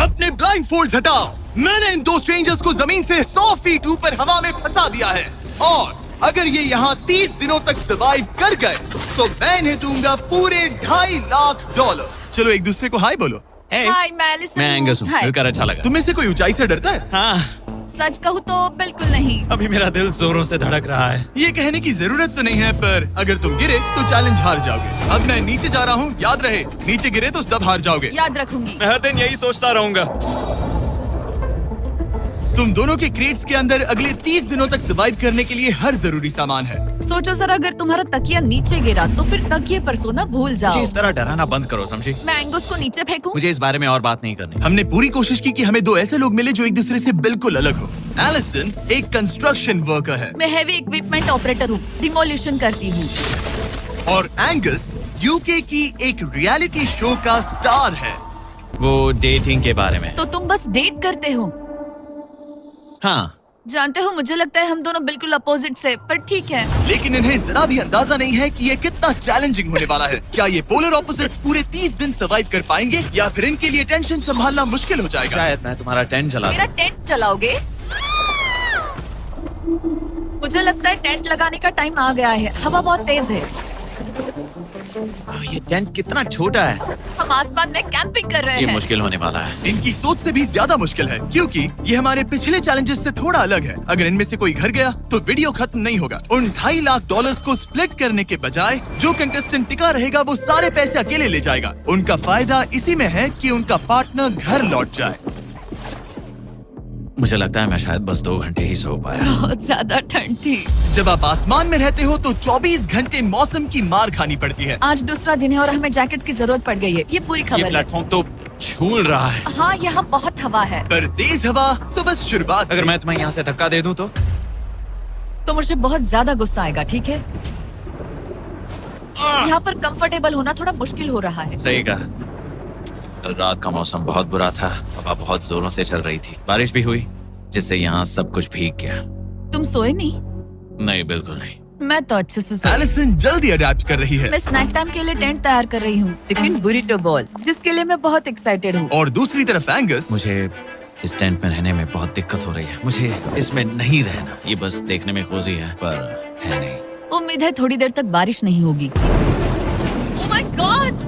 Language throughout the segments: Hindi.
अपने ब्लाइंड फोल्ड्स हटाओ। मैंने इन दो स्ट्रेंजर्स को जमीन से 100 फीट ऊपर हवा में फंसा दिया है और अगर ये यहाँ 30 दिनों तक सर्वाइव कर गए तो मैं इन्हें दूंगा पूरे $2.5 लाख। चलो एक दूसरे को हाय बोलो। हाय, मैं एलिसन मैं हूँ। एंगस हूँ। हाय। मिलकर अच्छा लगा। तुम में से कोई ऊंचाई से डरता है? हाँ, सच कहूँ तो बिल्कुल नहीं। अभी मेरा दिल जोरों से धड़क रहा है। ये कहने की जरूरत तो नहीं है, पर अगर तुम गिरे तो चैलेंज हार जाओगे। अब मैं नीचे जा रहा हूँ, याद रहे नीचे गिरे तो सब हार जाओगे। याद रखूंगी। मैं हर दिन यही सोचता रहूंगा। तुम दोनों के क्रेट्स के अंदर अगले 30 दिनों तक सर्वाइव करने के लिए हर जरूरी सामान है। सोचो सर, अगर तुम्हारा तकिया नीचे गिरा तो फिर तकिए पर सोना भूल मुझे जाओ। इस तरह डराना बंद करो, समझी? मैं एंगस को नीचे फेंकूं? मुझे इस बारे में और बात नहीं करनी। हमने पूरी कोशिश की कि हमें दो ऐसे लोग मिले जो एक दूसरे से बिल्कुल अलग हो। एलिसन एक कंस्ट्रक्शन वर्कर है मैं हेवी इक्विपमेंट ऑपरेटर हूँ, डिमोलिशन करती हूँ। और एंगस यूके की एक रियलिटी शो का स्टार है। वो डेटिंग के बारे में। तो तुम बस डेट करते हो? हाँ, जानते हो, मुझे लगता है हम दोनों बिल्कुल अपोजिट से, पर ठीक है। लेकिन इन्हें जरा भी अंदाजा नहीं है कि ये कितना चैलेंजिंग होने वाला है। क्या ये पोलर ऑपोजिट्स पूरे 30 दिन सर्वाइव कर पाएंगे या फिर इनके लिए टेंशन संभालना मुश्किल हो जाएगा? शायद मैं तुम्हारा टेंट चला मेरा टेंट चलाओगे? मुझे लगता है टेंट लगाने का टाइम आ गया है। हवा बहुत तेज है। ये टेंट कितना छोटा है। हम आसमान में कैंपिंग कर रहे ये हैं। मुश्किल होने वाला है। इनकी सोच से भी ज्यादा मुश्किल है, क्योंकि ये हमारे पिछले चैलेंजेस से थोड़ा अलग है। अगर इनमें से कोई घर गया तो वीडियो खत्म नहीं होगा। उन $2.5 लाख को स्प्लिट करने के बजाय जो कंटेस्टेंट टिका रहेगा वो सारे पैसे अकेले ले जाएगा। उनका फायदा इसी में है कि उनका पार्टनर घर लौट जाए। मुझे लगता है मैं शायद बस 2 घंटे ही सो पाया। बहुत ज्यादा ठंड थी। जब आप आसमान में रहते हो तो 24 घंटे मौसम की मार खानी पड़ती है। आज दूसरा दिन है और हमें जैकेट्स की जरूरत पड़ गई है। ये पूरी ये खबर है। प्लेटफॉर्म तो झूल रहा है। हाँ, यहाँ बहुत हवा है। पर तेज हवा तो बस शुरुआत। अगर मैं तुम्हें यहाँ से धक्का दे दूं तो मुझे बहुत ज्यादा गुस्सा आएगा, ठीक है? यहाँ पर कंफर्टेबल होना थोड़ा मुश्किल हो रहा है। सही कहा। कल रात का मौसम बहुत बुरा था। हवा बहुत जोरों से चल रही थी। बारिश भी हुई, जिससे यहाँ सब कुछ भीग गया। तुम सोए नहीं? नहीं, बिल्कुल नहीं। मैं तो अच्छे से सोई। एलिसन जल्दी अडेप्ट कर रही है। मैं स्नैक टाइम के लिए टेंट तैयार कर रही हूँ, चिकन बुरिटो बॉल, जिसके लिए मैं बहुत एक्साइटेड हूँ। और दूसरी तरफ एंगस। मुझे इस टेंट में रहने में बहुत दिक्कत हो रही है। मुझे इसमें नहीं रहना। ये बस देखने में कोजी है, पर है नहीं। उम्मीद है थोड़ी देर तक बारिश नहीं होगी। Oh my God!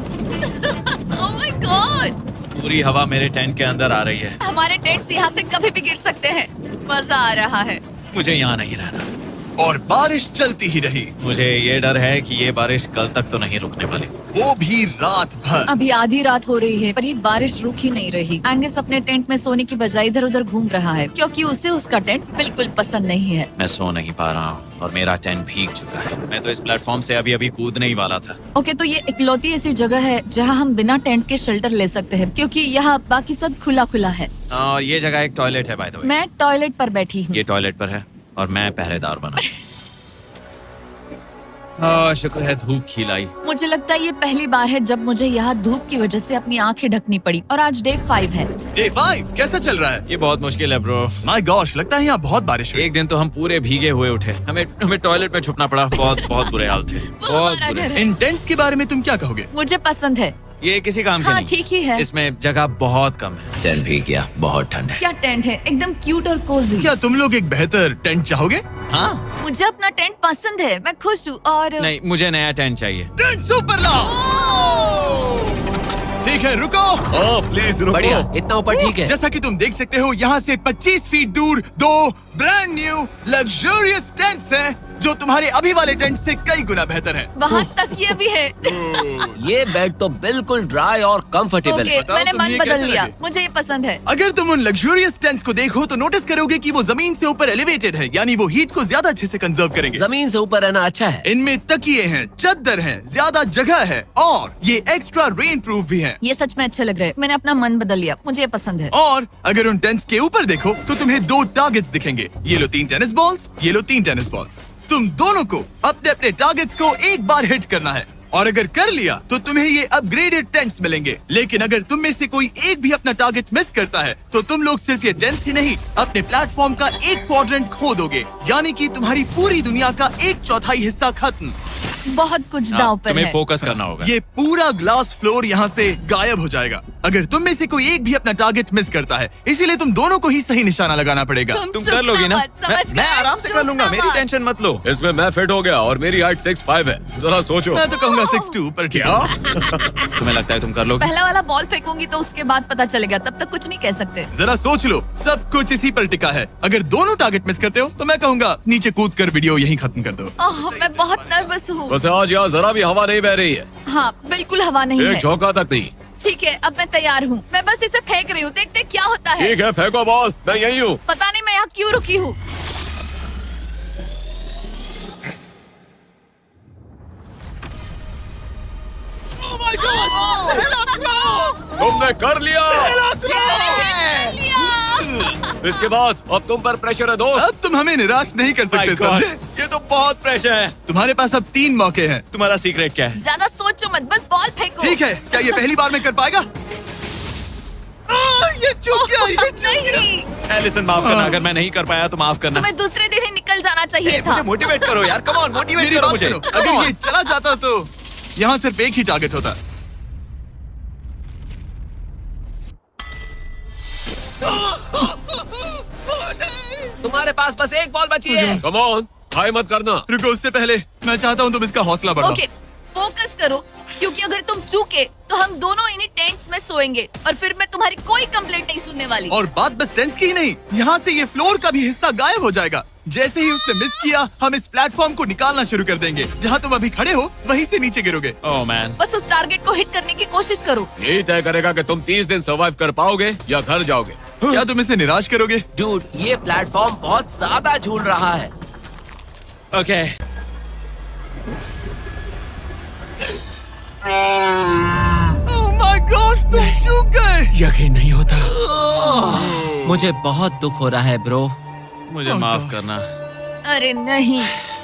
Oh my God! पूरी हवा मेरे टेंट के अंदर आ रही है। हमारे टेंट्स यहाँ से कभी भी गिर सकते हैं। मजा आ रहा है। मुझे यहाँ नहीं रहना। और बारिश चलती ही रही, मुझे ये डर है कि ये बारिश कल तक तो नहीं रुकने वाली। वो भी रात भर। अभी आधी रात हो रही है पर ये बारिश रुक ही नहीं रही। एंगस अपने टेंट में सोने की बजाय इधर उधर घूम रहा है, क्योंकि उसे उसका टेंट बिल्कुल पसंद नहीं है। मैं सो नहीं पा रहा हूँ और मेरा टेंट भीग चुका है। मैं तो इस प्लेटफॉर्म से अभी अभी कूदने ही वाला था। ओके, तो ये इकलौती ऐसी जगह है जहाँ हम बिना टेंट के शेल्टर ले सकते हैं, क्योंकि यहाँ बाकी सब खुला खुला है। और ये जगह एक टॉयलेट है, बाय द वे। मैं टॉयलेट पर बैठी हूँ। ये टॉयलेट पर है और मैं पहरेदार बना। शुक्र है धूप खिलाई। मुझे लगता है ये पहली बार है जब मुझे यहाँ धूप की वजह से अपनी आंखें ढकनी पड़ी। और आज डे 5 है। डे 5 कैसा चल रहा है? ये बहुत मुश्किल है ब्रो। माय गॉश, लगता है यहाँ बहुत बारिश हुई। एक दिन तो हम पूरे भीगे हुए उठे। हमें टॉयलेट में छुपना पड़ा। बहुत बुरे हाल थे। बहुत हमारा बुरे। घर है। इन टेंट्स के बारे में तुम क्या कहोगे? मुझे पसंद है। ये किसी काम के हाँ, नहीं। ठीक ही है। इसमें जगह बहुत कम है। टेंट भीग गया, बहुत ठंड है। क्या टेंट है, एकदम क्यूट और कोजी। क्या तुम लोग एक बेहतर टेंट चाहोगे? हाँ, मुझे अपना टेंट पसंद है, मैं खुश हूँ। और नहीं, मुझे नया टेंट चाहिए। टेंट सुपर लाओ। ठीक है, रुको। प्लीज रुको। बढ़िया, इतना ऊपर ठीक है। जैसा कि तुम देख सकते हो, यहाँ से 25 फीट दूर 2 ब्रांड न्यू लग्जरियस टेंट्स हैं, जो तुम्हारे अभी वाले टेंट से कई गुना बेहतर है। वहाँ तक ये भी है। ये बेड तो बिल्कुल ड्राई और कंफर्टेबल ओके, है। बताओ मैंने तुम्हें मन ये बदल कैसे लिया। लगे? मुझे ये पसंद है। अगर तुम उन लग्जरियस टेंट्स को देखो तो नोटिस करोगे कि वो जमीन से ऊपर एलिवेटेड है, यानी वो हीट को ज्यादा अच्छे से कंजर्व करेंगे। जमीन से ऊपर रहना अच्छा है। इनमें तकिए हैं, चद्दर हैं, ज्यादा जगह है और ये एक्स्ट्रा रेन प्रूफ भी हैं। ये सच में अच्छे लग रहे हैं। मैंने अपना मन बदल लिया, मुझे ये पसंद है। और अगर उन टेंट्स के ऊपर देखो तो तुम्हें 2 टारगेट्स दिखेंगे। ये लो 3 टेनिस बॉल्स, ये लो 3 टेनिस बॉल्स। तुम दोनों को अपने अपने टारगेट्स को एक बार हिट करना है, और अगर कर लिया तो तुम्हें ये अपग्रेडेड टेंट्स मिलेंगे। लेकिन अगर तुम में से कोई एक भी अपना टारगेट मिस करता है तो तुम लोग सिर्फ ये टेंट्स ही नहीं, अपने प्लेटफॉर्म का एक क्वाड्रेंट खो दोगे, यानी कि तुम्हारी पूरी दुनिया का 1/4 हिस्सा खत्म। बहुत कुछ दांव पर तुम्हें है। फोकस करना होगा। ये पूरा ग्लास फ्लोर यहाँ से गायब हो जाएगा अगर तुम में से कोई एक भी अपना टारगेट मिस करता है, इसीलिए तुम दोनों को ही सही निशाना लगाना पड़ेगा। तुम कर लोगी ना? मैं आराम से कर लूंगा, मेरी टेंशन मत लो। इसमें मैं फिट हो गया और मेरी हाइट 6'5" है। जरा सोचो। मैं तो कहूंगा 6'2", पर ठीक है। तुम्हें लगता है तुम कर लोगे? पहला वाला बॉल फेंकूंगी तो उसके बाद पता चलेगा, तब तक कुछ नहीं कह सकते। जरा सोच लो, सब कुछ इसी पर टिका है। अगर दोनों टारगेट मिस करते हो तो मैं कहूंगा नीचे कूद कर वीडियो यहीं खत्म कर दो। ओह, मैं बहुत नर्वस हूँ। वैसे आज यहाँ जरा भी हवा नहीं बह रही है, हाँ, बिल्कुल हवा नहीं एक है। झोंका तक नहीं। ठीक है, अब मैं तैयार हूँ। मैं बस इसे फेंक रही हूँ, देखते क्या होता है। ठीक है, फेंको बॉल, मैं यही हूँ। पता नहीं मैं यहाँ क्यों रुकी हूँ। तुमने कर लिया। इसके बाद अब तुम पर प्रेशर है दोस्त। अब तुम हमें निराश नहीं कर सकते, My God, समझे? ये तो बहुत प्रेशर है। तुम्हारे पास अब 3 मौके हैं। तुम्हारा सीक्रेट क्या है? ज्यादा सोचो मत, बस बॉल फेंको। ठीक है, क्या ये पहली बार में कर पाएगा? ये चूक गया, ये चूक गया। नहीं, एलिसन माफ करना, अगर मैं नहीं कर पाया तो माफ करना। तुम्हें दूसरे दिन ही निकल जाना चाहिए था। मुझे मोटिवेट करो यार, कम ऑन, मोटिवेट मेरी करो बात मुझे। सुनो, अगर ये चला जाता तो यहाँ सिर्फ एक ही टारगेट होता। तुम्हारे पास बस एक बॉल बची है। कम ऑन, हाई मत करना। रुको, उससे पहले मैं चाहता हूँ तुम इसका हौसला बढ़ाओ। ओके, फोकस करो, क्योंकि अगर तुम चूके तो हम दोनों इन्हीं टेंट्स में सोएंगे और फिर मैं तुम्हारी कोई कंप्लेंट नहीं सुनने वाली। और बात बस टेंस की ही नहीं, यहाँ से ये फ्लोर का भी हिस्सा गायब हो जाएगा। जैसे ही उसने मिस किया, हम इस प्लेटफॉर्म को निकालना शुरू कर देंगे। जहाँ तुम अभी खड़े हो, वहीं से नीचे गिरोगे। ओह मैन, बस उस टारगेट को हिट करने की कोशिश करो। यही तय करेगा कि तुम 30 दिन सर्वाइव कर पाओगे या घर जाओगे। क्या तुम इसे निराश करोगे? डूड, ये प्लेटफॉर्म बहुत ज्यादा झूल रहा है। ओके। ओह माय गॉड, तुम चूक गए। यकीन नहीं होता। मुझे बहुत दुख हो रहा है ब्रो। मुझे Oh माफ God. करना, अरे नहीं,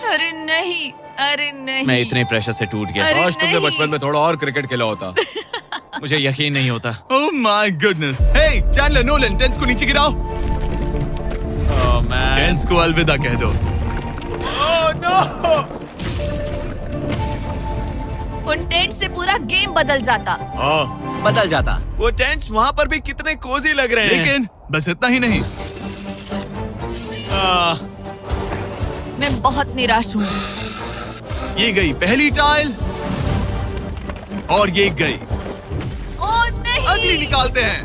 अरे नहीं, अरे नहीं। मैं इतने प्रेशर से टूट गया। अरे काश तुमने नहीं। बचपन में थोड़ा और क्रिकेट खेला होता। मुझे यकीन नहीं होता। Oh my goodness. Hey Chandler, Nolan, tents को नीचे गिराओ। ओह मैन, टेंस को अलविदा कह दो। उन टेंट से पूरा गेम बदल जाता। हाँ, बदल जाता। वो टेंट्स वहाँ पर भी कितने कोजी लग रहे हैं। लेकिन बस इतना ही नहीं, आह, मैं बहुत निराश हूँ। ये गई पहली टाइल और ये गई। ओह नहीं, अगली निकालते हैं।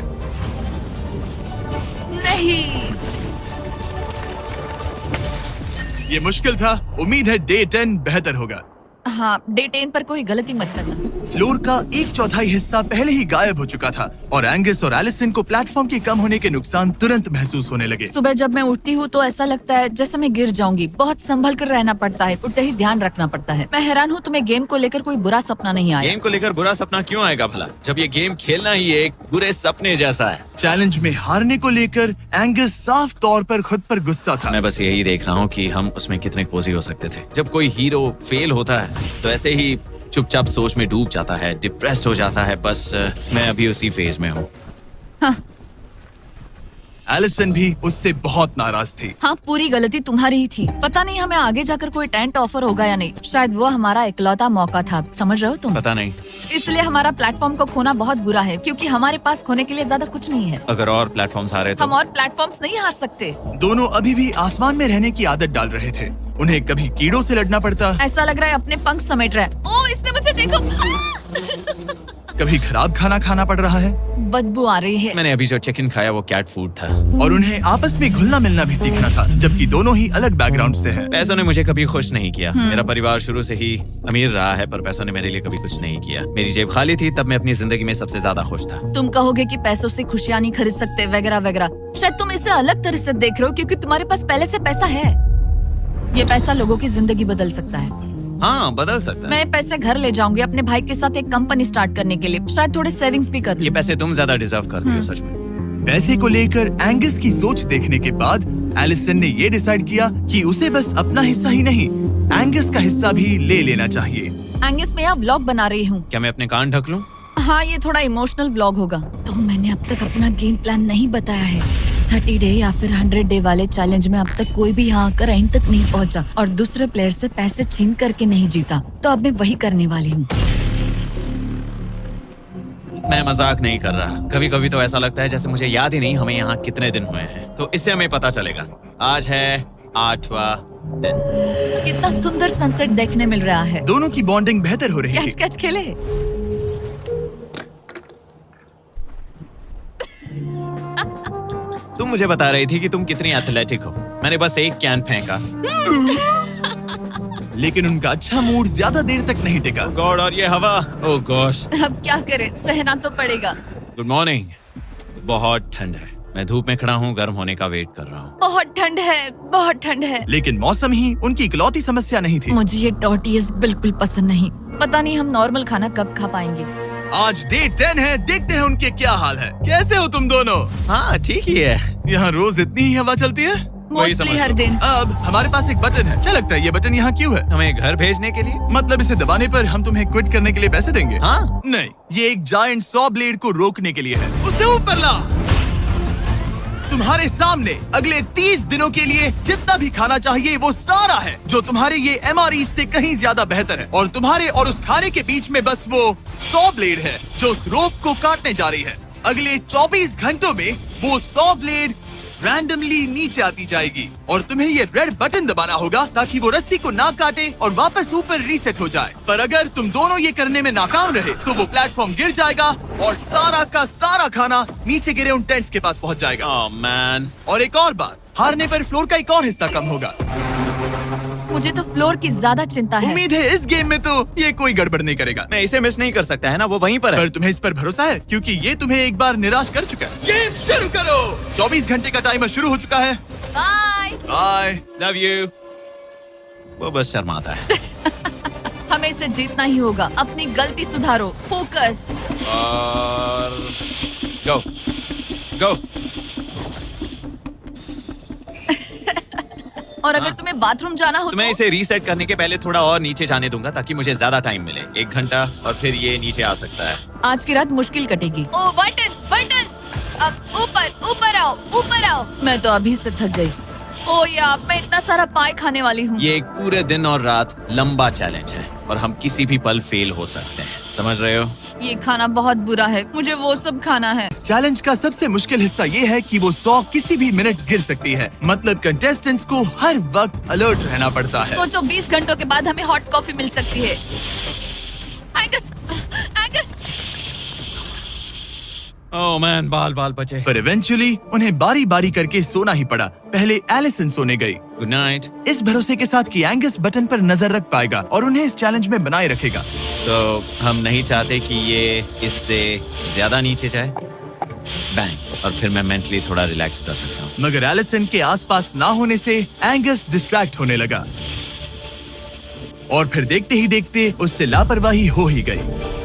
नहीं। ये मुश्किल था, उम्मीद है डे 10 बेहतर होगा। हाँ, डे 10 पर कोई गलती मत करना। फ्लोर का 1/4 हिस्सा पहले ही गायब हो चुका था और एंगस और एलिसन को प्लेटफॉर्म के कम होने के नुकसान तुरंत महसूस होने लगे। सुबह जब मैं उठती हूँ तो ऐसा लगता है जैसे मैं गिर जाऊंगी। बहुत संभल कर रहना पड़ता है, उठते ही ध्यान रखना पड़ता है। मैं हैरान हूँ तुम्हें गेम को लेकर कोई बुरा सपना नहीं आया। गेम को लेकर बुरा सपना क्यों आएगा भला, जब ये गेम खेलना ही एक बुरे सपने जैसा है। चैलेंज में हारने को लेकर एंगस साफ तौर पर खुद पर गुस्सा था। मैं बस यही देख रहा हूँ कि हम उसमें कितने कोजी हो सकते थे। जब कोई हीरो फेल होता है तो ऐसे ही चुपचाप सोच में डूब जाता है, डिप्रेस्ड हो जाता है। बस मैं अभी उसी फेज में हूँ। एलिसन भी उससे बहुत नाराज थी। हाँ, पूरी गलती तुम्हारी ही थी। पता नहीं हमें आगे जाकर कोई टेंट ऑफर होगा या नहीं। शायद वो हमारा इकलौता मौका था, समझ रहे हो तुम? पता नहीं, इसलिए हमारा प्लेटफॉर्म को खोना बहुत बुरा है, क्योंकि हमारे पास खोने के लिए ज्यादा कुछ नहीं है। अगर और प्लेटफॉर्म्स आ रहे हम तो और प्लेटफॉर्म्स नहीं हार सकते। दोनों अभी भी आसमान में रहने की आदत डाल रहे थे। उन्हें कभी कीड़ों से लड़ना पड़ता, ऐसा लग रहा है अपने पंख समेट रहा है। ओह, इसने मुझे देखो। कभी खराब खाना खाना पड़ रहा है बदबू आ रही है। मैंने अभी जो चिकन खाया वो कैट फूड था। और उन्हें आपस में घुलना मिलना भी सीखना था, जबकि दोनों ही अलग बैकग्राउंड से हैं। पैसों ने मुझे कभी खुश नहीं किया। मेरा परिवार शुरू से ही अमीर रहा है, पर पैसों ने मेरे लिए कभी कुछ नहीं किया। मेरी जेब खाली थी तब मैं अपनी जिंदगी में सबसे ज्यादा खुश था। तुम कहोगे कि पैसों से खुशियां नहीं खरीद सकते वगैरह वगैरह। शायद तुम इसे अलग तरह से देख रहे हो, क्योंकि तुम्हारे पास पहले से पैसा है। ये पैसा लोगों की जिंदगी बदल सकता है। हाँ, बदल सकता है। मैं पैसे घर ले जाऊंगी अपने भाई के साथ एक कंपनी स्टार्ट करने के लिए। शायद थोड़े सेविंग्स भी कर लूं। ये पैसे तुम ज्यादा डिजर्व करती हो सच में। पैसे को लेकर एंगस की सोच देखने के बाद एलिसन ने ये डिसाइड किया कि उसे बस अपना हिस्सा ही नहीं, एंगस का हिस्सा भी ले लेना चाहिए। एंगस, मैं यहाँ व्लॉग बना रही हूँ। क्या मैं अपने कान ढक लूं? हाँ, ये थोड़ा इमोशनल व्लॉग होगा। तो मैंने अब तक अपना गेम प्लान नहीं बताया है। 30 डे या फिर 100 डे वाले चैलेंज में अब तक कोई भी यहाँ आकर एंड तक नहीं पहुँचा और दूसरे प्लेयर से पैसे छीन करके नहीं जीता, तो अब मैं वही करने वाली हूँ। मैं मजाक नहीं कर रहा। कभी कभी तो ऐसा लगता है जैसे मुझे याद ही नहीं हमें यहाँ कितने दिन हुए हैं, तो इससे हमें पता चलेगा। आज है 8वां दिन। कितना सुंदर सनसेट देखने मिल रहा है। दोनों की बॉन्डिंग बेहतर हो रही कैच है। कैच खेले। तुम मुझे बता रही थी कि तुम कितनी एथलेटिक हो। मैंने बस एक कैन फेंका। लेकिन उनका अच्छा मूड ज्यादा देर तक नहीं टिका। गॉड, और ये हवा। ओह गॉश। अब क्या करें, सहना तो पड़ेगा। Good morning. बहुत ठंड है। मैं धूप में खड़ा हूँ, गर्म होने का वेट कर रहा हूँ। बहुत ठंड है, बहुत ठंड है। लेकिन मौसम ही उनकी इकलौती समस्या नहीं थी। मुझे ये टॉर्टियस बिल्कुल पसंद नहीं। पता नहीं हम नॉर्मल खाना कब खा पाएंगे। आज डे 10 है, देखते हैं उनके क्या हाल है। कैसे हो तुम दोनों? हाँ ठीक ही है। यहाँ रोज इतनी ही हवा चलती है? वही मोस्टली समझ हर लो। दिन। अब हमारे पास एक बटन है। क्या लगता है ये बटन यहाँ क्यों है? हमें घर भेजने के लिए? मतलब इसे दबाने पर हम तुम्हें क्विट करने के लिए पैसे देंगे? हाँ। नहीं, ये एक जायंट सॉ ब्लेड को रोकने के लिए है। उसे ऊपर ला। तुम्हारे सामने अगले 30 दिनों के लिए जितना भी खाना चाहिए वो सारा है, जो तुम्हारे ये MRE से कहीं ज्यादा बेहतर है। और तुम्हारे और उस खाने के बीच में बस वो सॉ ब्लेड है जो उस रोप को काटने जा रही है। अगले 24 घंटों में वो सॉ ब्लेड रैंडमली नीचे आती जाएगी और तुम्हें ये रेड बटन दबाना होगा ताकि वो रस्सी को ना काटे और वापस ऊपर रीसेट हो जाए। पर अगर तुम दोनों ये करने में नाकाम रहे तो वो प्लेटफॉर्म गिर जाएगा और सारा का सारा खाना नीचे गिरे उन टेंट्स के पास पहुंच जाएगा। Oh man. और एक और बात, हारने पर फ्लोर का एक और हिस्सा कम होगा। मुझे तो फ्लोर की ज्यादा चिंता है। उम्मीद है इस गेम में तो ये कोई गड़बड़ नहीं करेगा। मैं इसे मिस नहीं कर सकता है ना, वो वहीं पर है। पर तुम्हें इस पर भरोसा है क्योंकि ये तुम्हें एक बार निराश कर चुका है। गेम शुरू करो। 24 घंटे का टाइमर शुरू हो चुका है। बाय। बाय। Love you. वो बस शर्माता है। हमें इसे जीतना ही होगा। अपनी गलती सुधारो। फोकस। और गो गो। और अगर तुम्हें बाथरूम जाना हो तो मैं इसे रीसेट करने के पहले थोड़ा और नीचे जाने दूंगा ताकि मुझे ज्यादा टाइम मिले। 1 घंटा और फिर ये नीचे आ सकता है। आज की रात मुश्किल कटेगी। ओ बटन बटन। अब ऊपर ऊपर आओ, ऊपर आओ। मैं तो अभी से थक गई। ओ यार, मैं इतना सारा पाई खाने वाली हूँ। ये एक पूरे दिन और रात लंबा चैलेंज है और हम किसी भी पल फेल हो सकते हैं, समझ रहे हो? ये खाना बहुत बुरा है। मुझे वो सब खाना है। इस चैलेंज का सबसे मुश्किल हिस्सा ये है कि वो 100 किसी भी मिनट गिर सकती है। मतलब कंटेस्टेंट्स को हर वक्त अलर्ट रहना पड़ता है। सोचो 20 घंटों के बाद हमें हॉट कॉफी मिल सकती है। Angus, Angus. ओह मैन, बाल बाल बचे। पर इवेंचुअली उन्हें बारी बारी करके सोना ही पड़ा। पहले एलिसन सोने गई, गुड नाइट। इस भरोसे के साथ कि एंगस बटन पर नजर रख पाएगा और उन्हें इस चैलेंज में बनाए रखेगा। तो हम नहीं चाहते कि ये इससे ज्यादा नीचे जाए। बैंग। और फिर मैं मेंटली थोड़ा रिलैक्स कर सकता हूँ। मगर एलिसन के आसपास ना होने से एंगस डिस्ट्रैक्ट होने लगा और फिर देखते ही देखते उससे लापरवाही हो ही गई।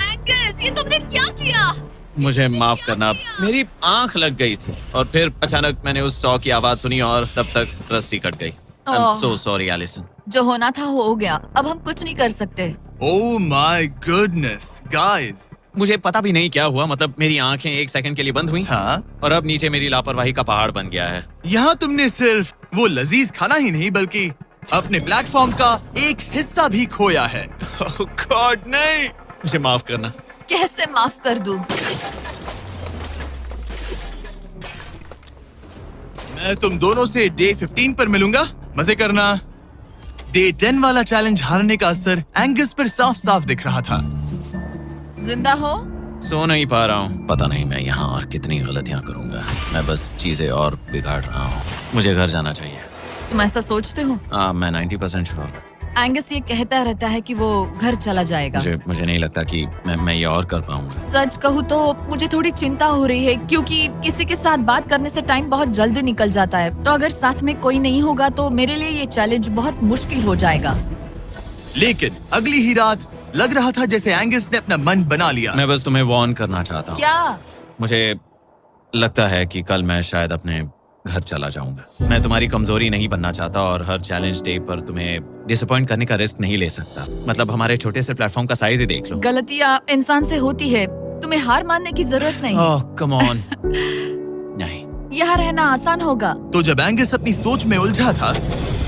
एंगस, ये तुमने क्या किया? मुझे माफ करना, मेरी आंख लग गई थी और फिर अचानक मैंने उस 100 की आवाज सुनी और तब तक रस्सी कट गई। I am so sorry Allison. जो होना था हो गया। अब हम कुछ नहीं कर सकते। ओह माय गुडनेस गाइस। मुझे पता भी नहीं क्या हुआ, मतलब मेरी आंखें 1 सेकंड के लिए बंद हुई। हाँ, और अब नीचे मेरी लापरवाही का पहाड़ बन गया है। यहाँ तुमने सिर्फ वो लजीज खाना ही नहीं बल्कि अपने प्लेटफॉर्म का एक हिस्सा भी खोया है। ओह गॉड, नहीं। मुझे माफ करना। कैसे माफ कर दूं? मैं तुम दोनों से डे 15 पर मिलूंगा। मजे करना। डे 10 वाला चैलेंज हारने का असर एंगस पर साफ साफ दिख रहा था। जिंदा हो? सो नहीं पा रहा हूँ। पता नहीं मैं यहाँ और कितनी गलतियाँ करूँगा। मैं बस चीजें और बिगाड़ रहा हूँ। मुझे घर जाना चाहिए। तुम ऐसा सोचते हो? मैं 90% श्योर हूँ। एंगस ये कहता रहता है कि वो घर चला जाएगा। मुझे नहीं लगता कि मैं ये और कर पाऊंगा। सच कहूँ तो मुझे थोड़ी चिंता हो रही है, क्योंकि किसी के साथ बात करने से टाइम बहुत जल्दी निकल जाता है। तो अगर साथ में कोई नहीं होगा तो मेरे लिए ये चैलेंज बहुत मुश्किल हो जाएगा। लेकिन अगली ही रात लग रहा था जैसे एंगस ने अपना मन बना लिया। मैं बस तुम्हें वार्न करना चाहता हूँ। क्या? मुझे लगता है कि कल मैं शायद अपने घर चला जाऊंगा। मैं तुम्हारी कमजोरी नहीं बनना चाहता और हर चैलेंज डे पर तुम्हें डिसअपॉइंट करने का रिस्क नहीं ले सकता। मतलब हमारे छोटे से प्लेटफॉर्म का साइज ही देख लो। गलतियाँ इंसान से होती है, तुम्हें हार मानने की जरूरत नहीं। ओह कम ऑन। नहीं, यहाँ रहना आसान होगा। तो जब एंगस अपनी सोच में उलझा था,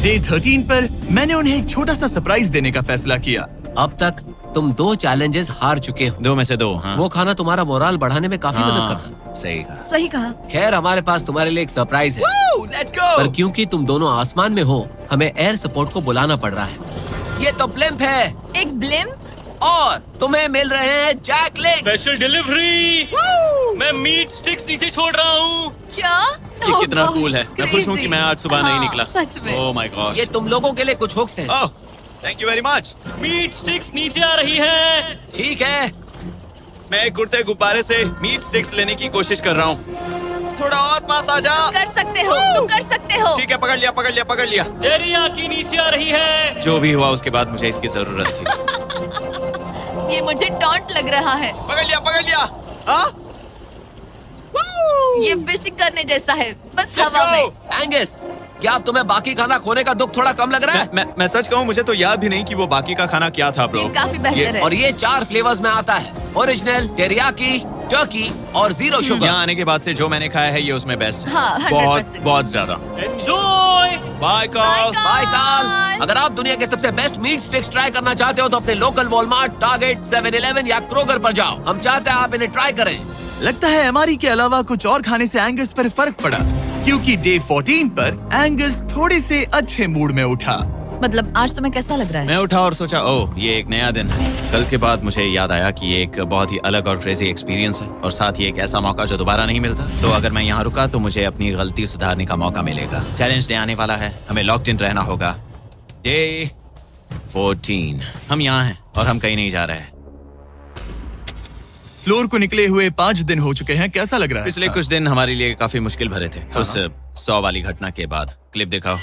डे 13 पर मैंने उन्हें एक छोटा सा सरप्राइज देने का फैसला किया। अब तक तुम 2 चैलेंजेस हार चुके हो। 2 में से 2। हाँ। वो खाना तुम्हारा मोराल बढ़ाने में काफी मदद करता है। सही कहा। सही कहा। खैर, हमारे पास तुम्हारे लिए एक सरप्राइज है। Let's go. पर क्योंकि तुम दोनों आसमान में हो, हमें एयर सपोर्ट को बुलाना पड़ रहा है। ये तो ब्लिम्प है एक ब्लिम? और तुम्हें मिल रहे हैं जैक लिंक्स। Special delivery. मैं मीट स्टिक्स नीचे छोड़ रहा हूँ। क्या? ये Oh कितना gosh, कूल है। मैं खुश हूँ कि मैं आज सुबह नहीं हाँ, निकला। सच में। Oh my gosh. ये तुम लोगों के लिए कुछ हुक्स हैं। Oh thank you very much. Meat sticks नीचे आ रही है। ठीक है, मैं एक उड़ते गुब्बारे से मीट स्टिक्स लेने की कोशिश कर रहा हूँ। थोड़ा और पास आ जा। कर सकते हो, तुम कर सकते हो। ठीक है, पकड़ लिया पकड़ लिया पकड़ लिया। टेरियाकी नीचे आ रही है। जो भी हुआ उसके बाद मुझे इसकी जरूरत थी। ये मुझे टॉन्ट लग रहा है। पकड़ लिया पकड़ लिया। हाँ? ये फिशिंग करने जैसा है, बस हवा में। एंगस, क्या अब तुम्हें बाकी खाना खोने का दुख थोड़ा कम लग रहा है? मैं सच कहूँ, मुझे तो याद भी नहीं कि वो बाकी का खाना क्या था ब्रो। ये काफी बेहतर है। और ये 4 फ्लेवर्स में आता है, ओरिजिनल, टेरियाकी, टर्की और 0 शुगर। यहाँ आने के बाद से जो मैंने खाया है ये उसमें बेस्ट है। हाँ, 100%। बहुत ज्यादा। एंजॉय। Bye call. बाय काल। अगर आप दुनिया के सबसे बेस्ट मीट स्टिक्स ट्राई करना चाहते हो तो अपने लोकल वॉलमार्ट, टारगेट, 7-Eleven या क्रोगर पर जाओ। हम चाहते हैं आप इन्हें ट्राई करें। लगता है एमआरई के अलावा कुछ और खाने से एंगस पर फर्क पड़ा, क्योंकि डे 14 पर एंगस थोड़े से अच्छे मूड में उठा। मतलब आज तुम्हें कैसा लग रहा है? मैं उठा और सोचा, ओह ये एक नया दिन है। कल के बाद मुझे याद आया कि ये एक बहुत ही अलग और क्रेजी एक्सपीरियंस है और साथ ही एक ऐसा मौका जो दोबारा नहीं मिलता। तो अगर मैं यहाँ रुका तो मुझे अपनी गलती सुधारने का मौका मिलेगा। चैलेंज डे आने वाला है, हमें लॉक्ड इन रहना होगा। डे 14 हम यहाँ हैं और हम कहीं नहीं जा रहे हैं। फ्लोर को निकले हुए 5 दिन हो चुके हैं। कैसा लग रहा है? पिछले कुछ दिन हमारे लिए काफी मुश्किल भरे थे। उस 100 वाली घटना के बाद। क्लिप दिखाओ।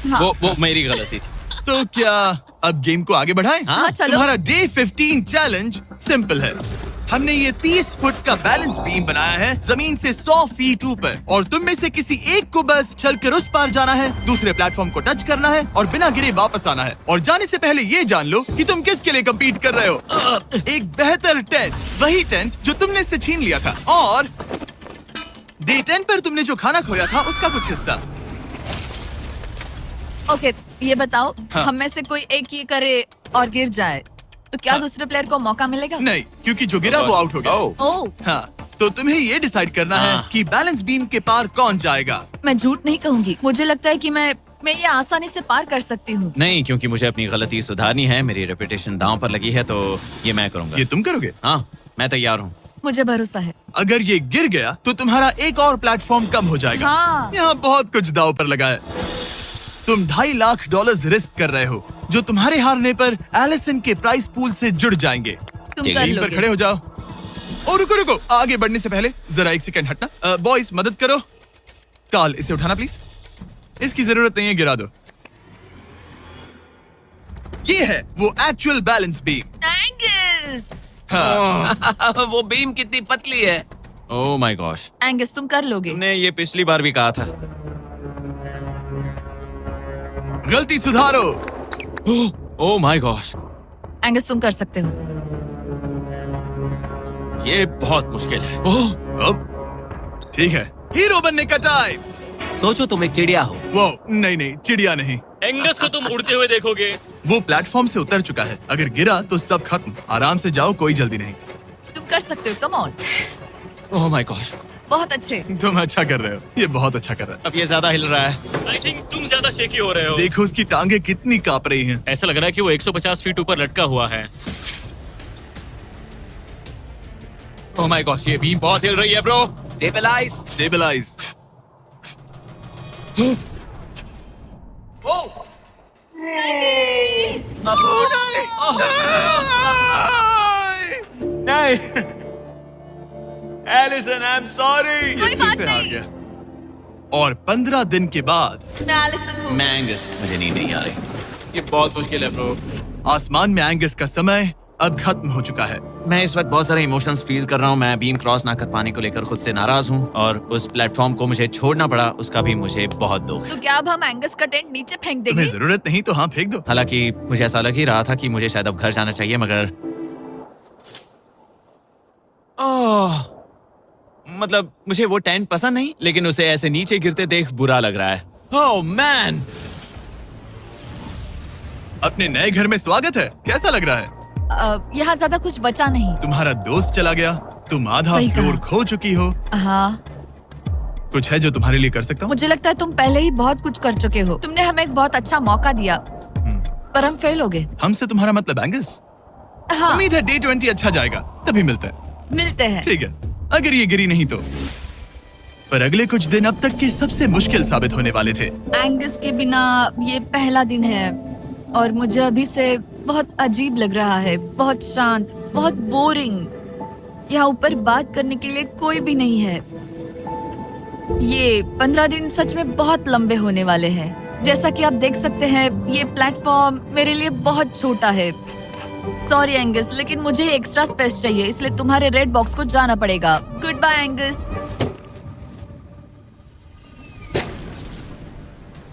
हाँ। वो मेरी गलती थी। तो क्या अब गेम को आगे बढ़ाएं? हाँ, चलो। तुम्हारा डे 15 चैलेंज सिंपल है। हमने ये 30 फुट का बैलेंस बीम बनाया है जमीन से 100 फीट ऊपर, और तुम में से किसी एक को बस चलकर उस पार जाना है, दूसरे प्लेटफॉर्म को टच करना है और बिना गिरे वापस आना है। और जाने से पहले ये जान लो कि तुम किसके लिए कम्पीट कर रहे हो। एक बेहतर टेंट, वही टेंट जो तुमने इससे छीन लिया था, और डे 10 पर तुमने जो खाना खोया था उसका कुछ हिस्सा। ओके, ये बताओ, हाँ। हम में से कोई एक ये करे और गिर जाए तो क्या हाँ। दूसरे प्लेयर को मौका मिलेगा? नहीं, क्योंकि जो गिरा वो आउट हो गया। ओह, हाँ, तो तुम्हें ये डिसाइड करना है हाँ। कि बैलेंस बीम के पार कौन जाएगा। मैं झूठ नहीं कहूंगी, मुझे लगता है कि मैं ये आसानी से पार कर सकती हूँ। नहीं, क्योंकि मुझे अपनी गलती सुधारनी है। मेरी रेपुटेशन दांव पर लगी है, तो ये मैं करूंगा। ये तुम करोगे? हाँ, मैं तैयार हूँ। मुझे भरोसा है। अगर ये गिर गया तो तुम्हारा एक और प्लेटफॉर्म कम हो जाएगा। हाँ। यहाँ बहुत कुछ दाव पर लगा है। तुम $2.5 लाख रिस्क कर रहे हो, जो तुम्हारे हारने पर एलिसन के प्राइस पूल से जुड़ जाएंगे। तुम ठीक कर है, टीम पर लोगे। खड़े हो जाओ। और रुको रुको, आगे बढ़ने से पहले जरा 1 सेकंड हटना। बॉयज मदद करो। कार्ल, इसे उठाना प्लीज। इसकी जरूरत नहीं है, गिरा दो। ये है वो एक्चुअल बैलेंस बीम। एंगस, हाँ। वो बीम कितनी पतली है। ओह माय गॉश, एंगस तुम कर लोगे। तुमने ये पिछली बार भी कहा था। गलती सुधारो। ओह माय गॉश, एंगस तुम कर सकते हो। ये बहुत मुश्किल है। ओह, अब ठीक है, हीरो बनने का टाइम। सोचो तुम एक चिड़िया हो। वो नहीं, चिड़िया नहीं। एंगस को तुम उड़ते हुए देखोगे। वो प्लेटफॉर्म से उतर चुका है। अगर गिरा तो सब खत्म। आराम से जाओ, कोई जल्दी नहीं। तुम कर सकते हो, come on. Oh my gosh, बहुत अच्छे। तुम अच्छा कर रहे हो, ये बहुत अच्छा कर रहा है। अब ये ज्यादा हिल रहा है। आई थिंक तुम ज्यादा शेकी हो रहे हो। देखो उसकी टांगे कितनी कांप रही हैं। ऐसा लग रहा है कि वो 150 फीट ऊपर लटका हुआ है। ओह माय गॉश, ये बीम बहुत हिल रही है ब्रो। स्टेबलाइज। स्टेबलाइज। नहीं एलिसन आई एम सॉरी कोई बात से हार नहीं। गया। और 15 दिन के बाद मैं एलिसन हूँ। मैं एंगस मुझे नींद नहीं आ रही। ये बहुत मुश्किल है ब्रो। आसमान में एंगस का समय अब खत्म हो चुका है। मैं इस वक्त बहुत सारे इमोशंस फील कर रहा हूँ। मैं बीम क्रॉस ना कर पाने को लेकर खुद से नाराज हूँ और उस प्लेटफॉर्म को मुझे छोड़ना पड़ा, उसका भी मुझे बहुत दुख है। तो क्या अब हम एंगस का टेंट नीचे फेंक तुम्हें देंगे? जरूरत नहीं तो हाँ फेंक दो। हालांकि मुझे ऐसा लग ही रहा था कि मुझे शायद अब घर जाना चाहिए, मगर मतलब मुझे वो टेंट पसंद नहीं, लेकिन उसे ऐसे नीचे गिरते देख बुरा लग रहा है। ओह मैन, अपने नए घर में स्वागत है। कैसा लग रहा है? यहाँ ज्यादा कुछ बचा नहीं। तुम्हारा दोस्त चला गया, तुम आधा सही कहा। फ्लोर खो चुकी हो। हाँ, कुछ है जो तुम्हारे लिए कर सकता हूँ? मुझे लगता है तुम पहले ही बहुत कुछ कर चुके हो। तुमने हमें एक बहुत अच्छा मौका दिया, पर हम फेल हो गए। हमसे तुम्हारा मतलब एंगस? हाँ, उम्मीद है डे 20 अच्छा जाएगा, तभी मिलते हैं। मिलते हैं। ठीक है, अगर ये गिरी नहीं तो। पर अगले कुछ दिन अब तक के सबसे मुश्किल साबित होने वाले थे। एंगस के बिना ये पहला दिन है और मुझे अभी से बहुत अजीब लग रहा है, बहुत शांत, बहुत बोरिंग। यहाँ ऊपर बात करने के लिए कोई भी नहीं है। ये 15 दिन सच में बहुत लंबे होने वाले हैं। जैसा कि आप देख सकते हैं, ये प्लेटफॉर्म मेरे लिए बहुत छोटा है। सॉरी एंगस, लेकिन मुझे एक्स्ट्रा स्पेस चाहिए, इसलिए तुम्हारे रेड बॉक्स को जाना पड़ेगा। Goodbye Angus.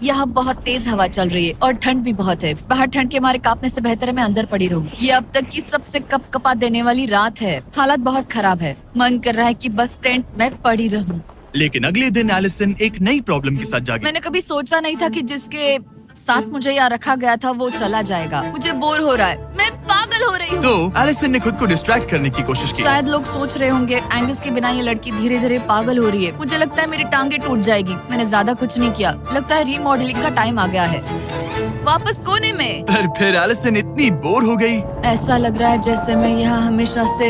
यहाँ बहुत तेज हवा चल रही है और ठंड भी बहुत है। बाहर ठंड के मारे कांपने से बेहतर है मैं अंदर पड़ी रहूं। ये अब तक की सबसे कपकपा देने वाली रात है। हालत बहुत खराब है। मन कर रहा है कि बस टेंट में पड़ी रहूं। लेकिन अगले दिन एलिसन एक नई प्रॉब्लम के साथ जागी। मैंने कभी सोचा नहीं था कि जिसके साथ मुझे यहाँ रखा गया था वो चला जाएगा। मुझे बोर हो रहा है, मैं पागल हो रही हूँ। तो एलिसन ने खुद को डिस्ट्रैक्ट करने की कोशिश की। शायद लोग सोच रहे होंगे एंगस के बिना ये लड़की धीरे धीरे पागल हो रही है। मुझे लगता है मेरी टांगे टूट जाएगी। मैंने ज्यादा कुछ नहीं किया। लगता है रीमॉडलिंग का टाइम आ गया है। वापस कोने में। पर फिर एलिसन इतनी बोर हो गई ऐसा लग रहा है जैसे मैं यहाँ हमेशा से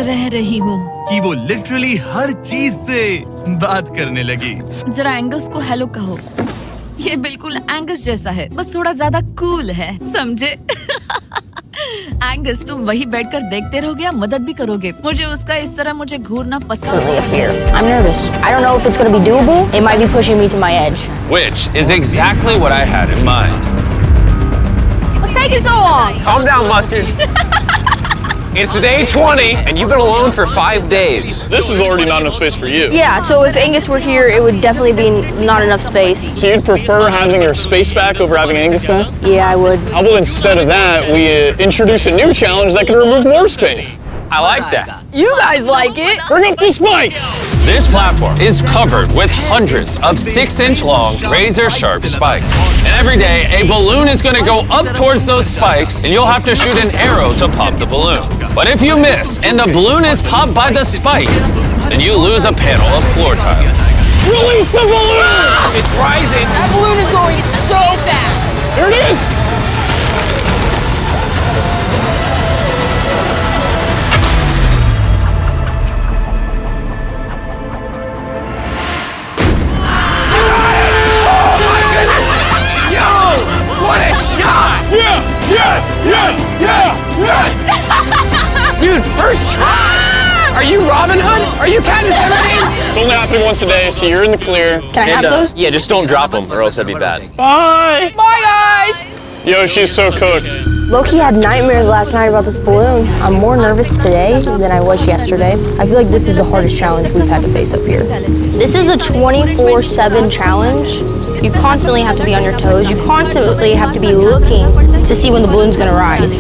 रह रही हूँ। कि वो लिटरली हर चीज से बात करने लगी। जरा एंगस को हेलो कहो। ये बिल्कुल एंगस जैसा है, बस थोड़ा ज्यादा कूल है, समझे? एंगस, तुम वही बैठकर देखते रहोगे या मदद भी करोगे? मुझे उसका इस तरह मुझे घूरना पसंद Absolutely a fear. I'm nervous. I don't know if it's going to be doable. It might be pushing me to my edge. Which is exactly what I had in mind. What's taking so long? Calm down, Mustard. It's day 20, and you've been alone for 5 days. This is already not enough space for you. Yeah, so if Angus were here, it would definitely be not enough space. So you'd prefer having your space back over having Angus back? Yeah, I would. How about instead of that, we introduce a new challenge that can remove more space? I like that. You guys like it? Bring up the spikes! This platform is covered with hundreds of 6-inch long, razor-sharp spikes. And every day, a balloon is going to go up towards those spikes, and you'll have to shoot an arrow to pop the balloon. But if you miss, and the balloon is popped by the spikes, then you lose a panel of floor tile. Release the balloon! It's rising. That balloon is going so fast. There it is! What a shot! Yeah! Yes! Yes! Yeah! Yes! Dude, first try! Are you Robin Hood? Are you Katniss Everdeen? It's only happening once a day, so you're in the clear. Can I have those? Yeah, just don't drop them, or else that'd be bad. Bye! Bye, guys! Yo, she's so cooked. Loki had nightmares last night about this balloon. I'm more nervous today than I was yesterday. I feel like this is the hardest challenge we've had to face up here. This is a 24/7 challenge. You constantly have to be on your toes. You constantly have to be looking to see when the balloon's gonna rise.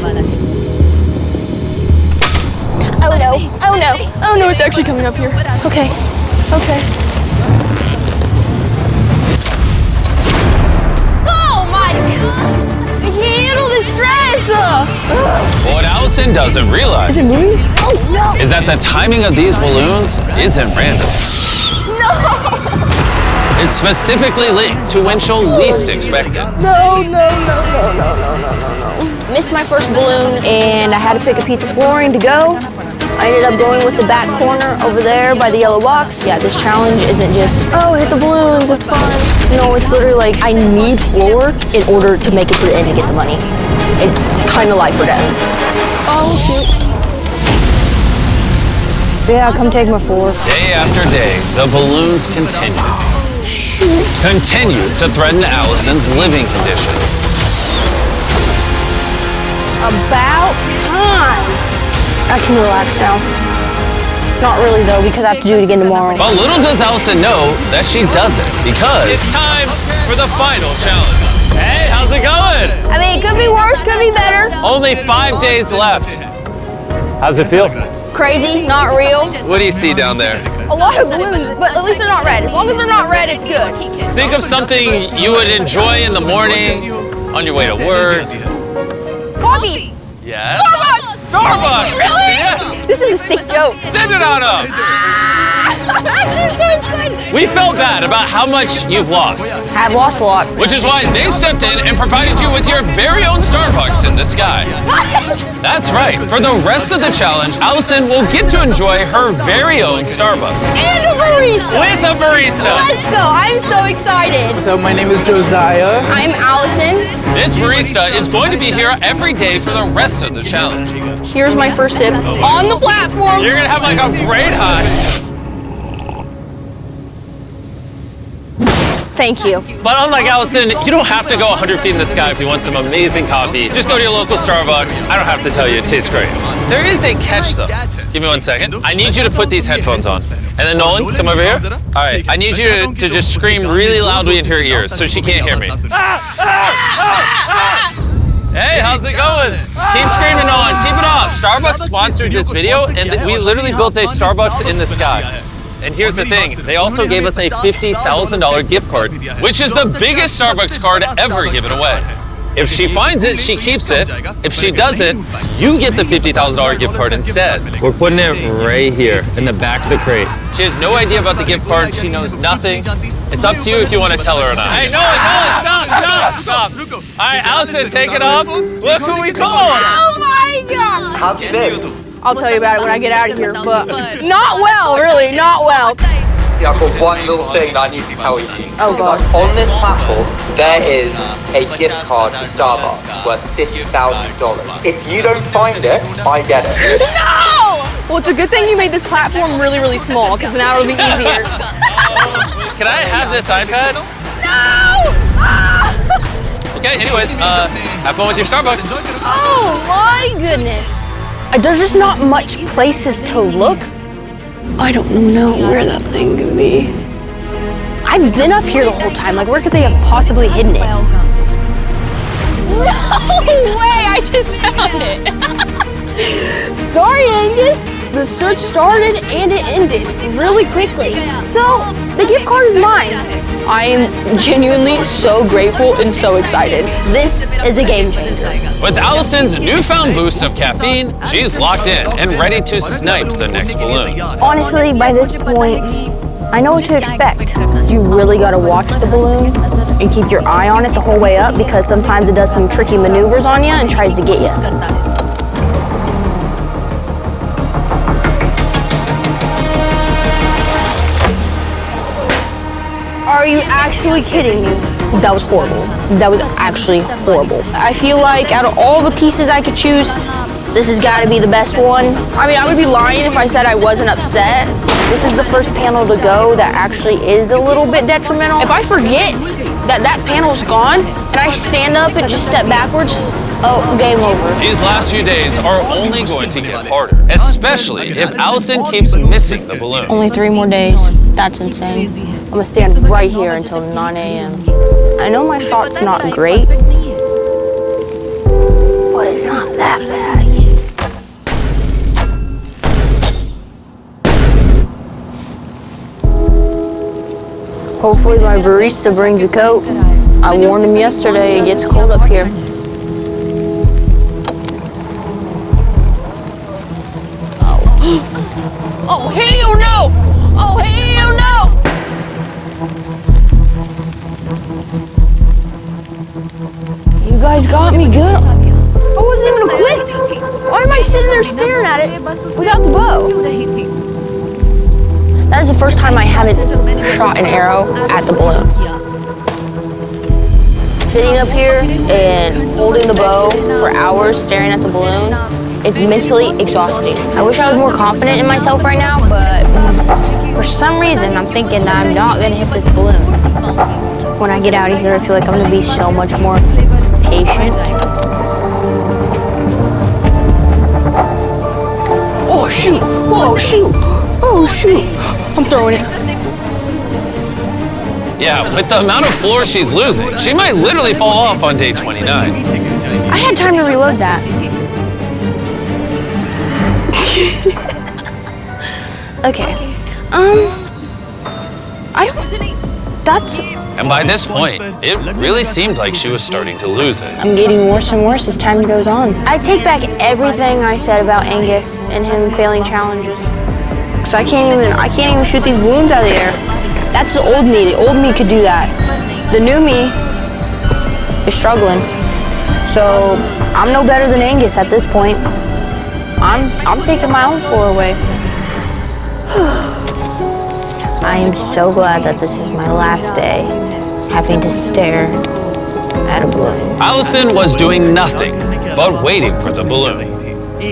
Oh no, oh no. Oh no, it's actually coming up here. Okay, okay. Oh my god! I can't handle the stress! What Allison doesn't realize Is it moving? Oh no! is that the timing of these balloons isn't random. No! It's specifically linked to when she'll least expect it. No, no, no, no, no, no, no, no, no. Missed my first balloon and I had to pick a piece of flooring to go. I ended up going with the back corner over there by the yellow box. Yeah, this challenge isn't just, oh, hit the balloons, it's fun. No, it's literally like I need floor in order to make it to the end and get the money. It's kind of life or death. Oh, shoot. Yeah, come take my floor. Day after day, the balloons continue to threaten Allison's living conditions. About time. I can relax now. Not really though, because I have to do it again tomorrow. But little does Allison know that she doesn't, because it's time for the final challenge. Hey, how's it going? I mean, it could be worse, could be better. Only 5 days left. How's it feel? Crazy, not real. What do you see down there? A lot of balloons, but at least they're not red. As long as they're not red, it's good. Think of something you would enjoy in the morning, on your way to work. Coffee. Yeah? Starbucks. Starbucks! Really? Yeah. This is a sick joke. Send it on up! I'm actually so excited. We felt bad about how much you've lost, I've lost a lot. which is why they stepped in and provided you with your very own Starbucks in the sky. That's right. For the rest of the challenge, Allison will get to enjoy her very own Starbucks. And a barista. With a barista. Let's go. I'm so excited. So my name is Josiah. I'm Allison. This barista is going to be here every day for the rest of the challenge. Here's my first sip on the platform. You're gonna have like a great high. Thank you. But unlike Allison, you don't have to go 100 feet in the sky if you want some amazing coffee. Just go to your local Starbucks. I don't have to tell you, it tastes great. There is a catch though. Give me 1 second. I need you to put these headphones on. And then Nolan, come over here. All right, I need you to just scream really loudly in her ears so she can't hear me. Hey, how's it going? Keep screaming, Nolan, keep it up. Starbucks sponsored this video and we literally built a Starbucks in the sky. And here's the thing, they also gave us a $50,000 gift card, which is the biggest Starbucks card ever given away. If she finds it, she keeps it. If she doesn't, you get the $50,000 gift card instead. We're putting it right here in the back of the crate. She has no idea about the gift card. She knows nothing. It's up to you if you want to tell her or not. Hey, stop. All right, Allison, take it off. Look who we called. Oh my God. How have you been? I'll tell you about it when I get out of here, but not well, really, not well. Yeah, I've got one little thing that I need to tell you. Oh God. On this platform, there is a gift card to Starbucks worth $50,000. If you don't find it, I get it. No! Well, it's a good thing you made this platform really, really small, because now it'll be easier. Can I have this iPad? No! Ah! Okay, anyways, have fun with your Starbucks. Oh my goodness. There's just not much places to look. I don't know where that thing could be. I've been up here the whole time. Like, where could they have possibly hidden it? No way! I just found it. Sorry, Angus. The search started and it ended really quickly. So, the gift card is mine. I am genuinely so grateful and so excited. This is a game changer. With Allison's newfound boost of caffeine, she's locked in and ready to snipe the next balloon. Honestly, by this point, I know what to expect. You really gotta watch the balloon and keep your eye on it the whole way up because sometimes it does some tricky maneuvers on you and tries to get you. Are you actually kidding me? That was horrible. That was actually horrible. I feel like out of all the pieces I could choose, this has got to be the best one. I mean, I would be lying if I said I wasn't upset. This is the first panel to go that actually is a little bit detrimental. If I forget that that panel's gone and I stand up and just step backwards, oh, game over. These last few days are only going to get harder, especially if Allison keeps missing the balloon. Only 3 more days. That's insane. I'm gonna stand right here until 9 a.m. I know my shot's not great, but it's not that bad. Hopefully my barista brings a coat. I warned him yesterday, it gets cold up here. Oh, hell no! Oh, hell no! You guys got me good. I wasn't even equipped. Why am I sitting there staring at it without the bow? That is the first time I haven't shot an arrow at the balloon. sitting up here and holding the bow for hours staring at the balloon is mentally exhausting. I wish I was more confident in myself right now, but for some reason I'm thinking that I'm not gonna hit this balloon. When I get out of here, I feel like I'm gonna be so much more patient. Oh shoot! Oh shoot! Oh shoot! I'm throwing it. Yeah, with the amount of floor she's losing, she might literally fall off on day 29. I had time to reload that. Okay. That's... And by this point, it really seemed like she was starting to lose it. I'm getting worse and worse as time goes on. I take back everything I said about Angus and him failing challenges. Cause I can't even shoot these balloons out of the air. That's the old me. The old me could do that. The new me is struggling. So I'm no better than Angus at this point. I'm taking my own floor away. I am so glad that this is my last day having to stare at a balloon. Allison was doing nothing but waiting for the balloon.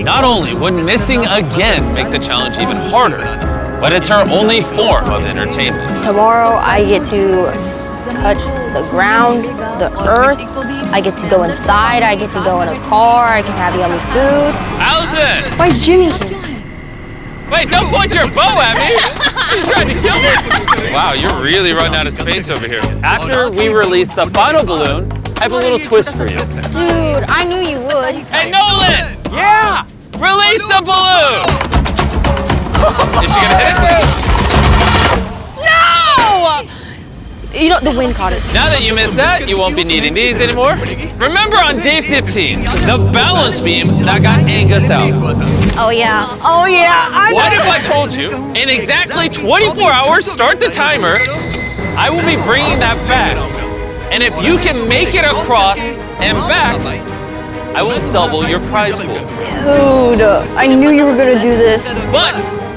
Not only would missing again make the challenge even harder, but it's her only form of entertainment. Tomorrow I get to touch the ground, the earth. I get to go inside. I get to go in a car. I can have yummy food. Allison! Why is Jimmy here? Wait, don't point your bow at me! You trying to kill me? Wow, you're really running out of space over here. After we release the final balloon, I have a little twist for you. Dude, I knew you would. Hey, Nolan! Yeah! Release the balloon! Is she gonna hit it? No! You know, the wind caught it. Now that you missed that, you won't be needing these anymore. Remember on day 15, the balance beam that got Angus out. Oh yeah. Oh yeah, What if I told you, in exactly 24 hours, start the timer, I will be bringing that back. And if you can make it across and back, I will double your prize pool. Dude, I knew you were gonna do this. But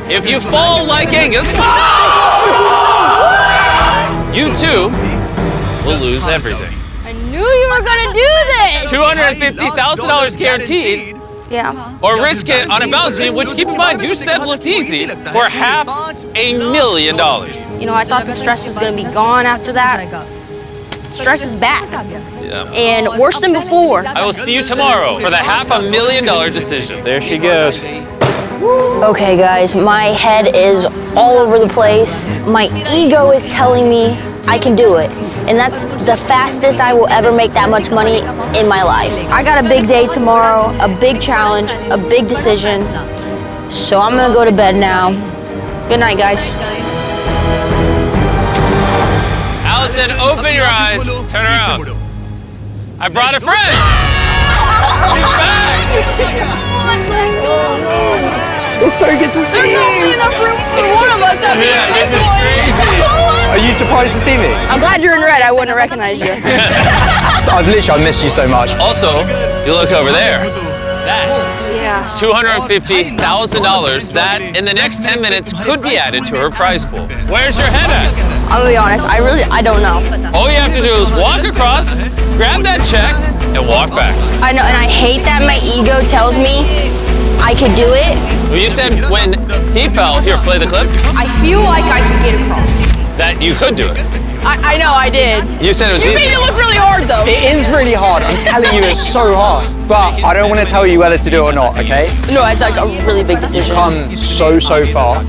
if you fall like Angus, you too will lose everything. I knew you were gonna do this. $250,000 guaranteed, Yeah. or risk it on a balance beam, which keep in mind you said looked easy, for $500,000. You know, I thought the stress was gonna be gone after that. Stress is back. Yeah. And worse than before. I will see you tomorrow for the $500,000 decision. There she goes. Okay guys, my head is all over the place. My ego is telling me I can do it. And that's the fastest I will ever make that much money in my life. I got a big day tomorrow, a big challenge, a big decision. So I'm gonna go to bed now. Good night, guys. Allison, open your eyes. Turn around. I brought a friend. He's back. It's so good to see There's you. only enough room for one of us up here at This this is point. crazy. Are you surprised to see me? I'm glad you're in red. I wouldn't have recognized you. I've literally missed you so much. Also, if you look over there, that Yeah. is $250,000 that in the next 10 minutes could be added to her prize pool. Where's your head at? I'm gonna be honest, I don't know. All you have to do is walk across, grab that check, and walk back. I know, and I hate that my ego tells me I could do it. Well, you said when he fell, here, play the clip, I feel like I could get across. that you could do it. I know, I did. You said it was You easy. made it look really hard, though. It is really hard. I'm telling you, it's so hard. But I don't want to tell you whether to do it or not, okay? No, it's like a really big decision. Come so far.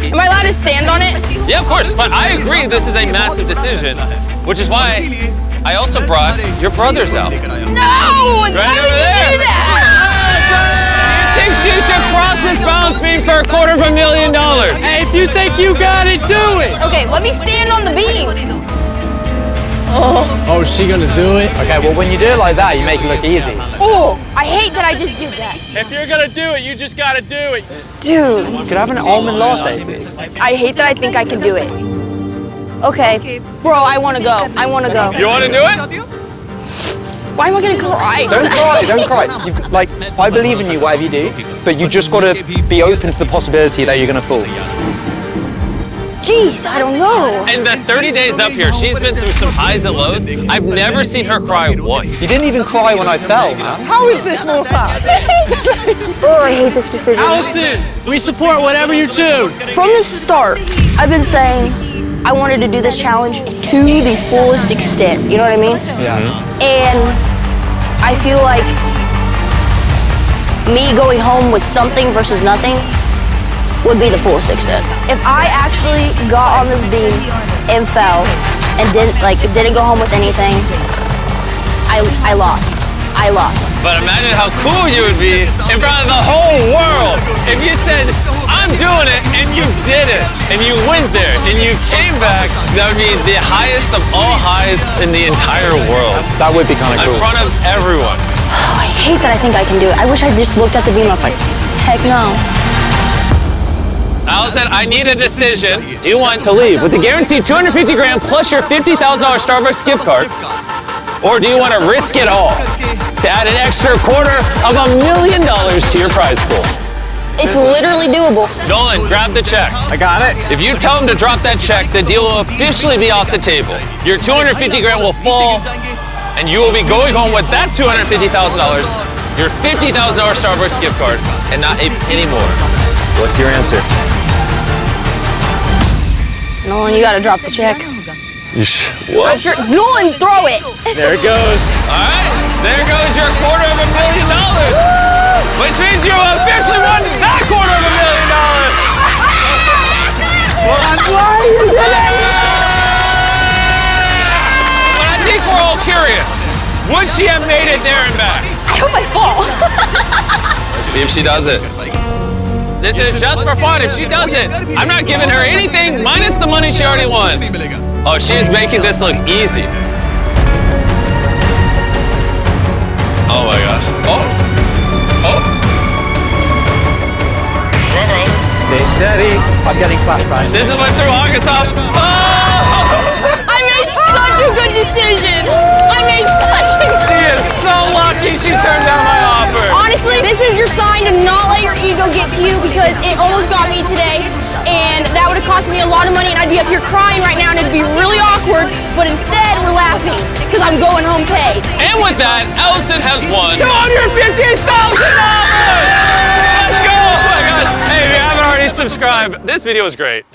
Am I allowed to stand on it? Yeah, of course, but I agree this is a massive decision, which is why I also brought your brothers out. No! Right Why over would you there. do that? Think she should cross this balance beam for $250,000. Hey, if you think you got it, do it. Okay, let me stand on the beam. Oh, is she gonna do it? Okay, well, when you do it like that, you make it look easy. Oh, I hate that I just did that. If you're gonna do it, you just gotta do it. Dude, Could I have an almond latte, please? I hate that I think I can do it. Okay, bro, I wanna go. I wanna go. You want to do it? Why am I gonna cry? Don't cry, don't cry. I believe in you, whatever you do, but you just got to be open to the possibility that you're going to fall. Jeez, I don't know. In the 30 days up here, she's been through some highs and lows. I've never seen her cry once. You didn't even cry when I fell, man. How is this more sad? Oh, I hate this decision. Allison, we support whatever you choose. From the start, I've been saying I wanted to do this challenge to the fullest extent. You know what I mean? Yeah. And I feel like me going home with something versus nothing would be the fullest extent. If I actually got on this beam and fell and didn't go home with anything, I lost. I lost. But imagine how cool you would be in front of the whole world if you said, I'm doing it, and you did it, and you went there, and you came back. That would be the highest of all highs in the entire world. That would be kind of cool. In front of everyone. I hate that I think I can do it. I wish I just looked at the beam and I was like, heck no. Allison, I need a decision. Do you want to leave with the guaranteed $250 grand plus your $50,000 Starbucks gift card? Or do you want to risk it all to add an extra $250,000 to your prize pool? It's literally doable. Nolan, grab the check. I got it. If you tell him to drop that check, the deal will officially be off the table. Your $250 grand will fall, and you will be going home with that $250,000, your $50,000 Starbucks gift card, and not a penny more. What's your answer? Nolan, you gotta drop the check. What? Nolan, throw it! There it goes. All right, there goes your $250,000. Which means you officially won that $250,000. Well, I'm glad you did it! But I think we're all curious. Would she have made it there and back? I hope I fall. Let's see if she does it. This is just for fun. If she does it, I'm not giving her anything minus the money she already won. Oh, she's making this look easy. Oh my gosh. Oh. Oh. Ruh-roh. Stay steady. I'm getting flashbacks. This is what threw Arkansas. Oh! I made such a good decision. I made such a good She is so lucky she turned down my offer. Honestly, this is your sign to not let your ego get to you because it almost got me today. And that would have cost me a lot of money and I'd be up here crying right now and it'd be really awkward. But instead, we're laughing because I'm going home paid. And with that, Allison has won $250,000! Let's go! Oh my gosh. Hey, if you haven't already subscribed, this video is great.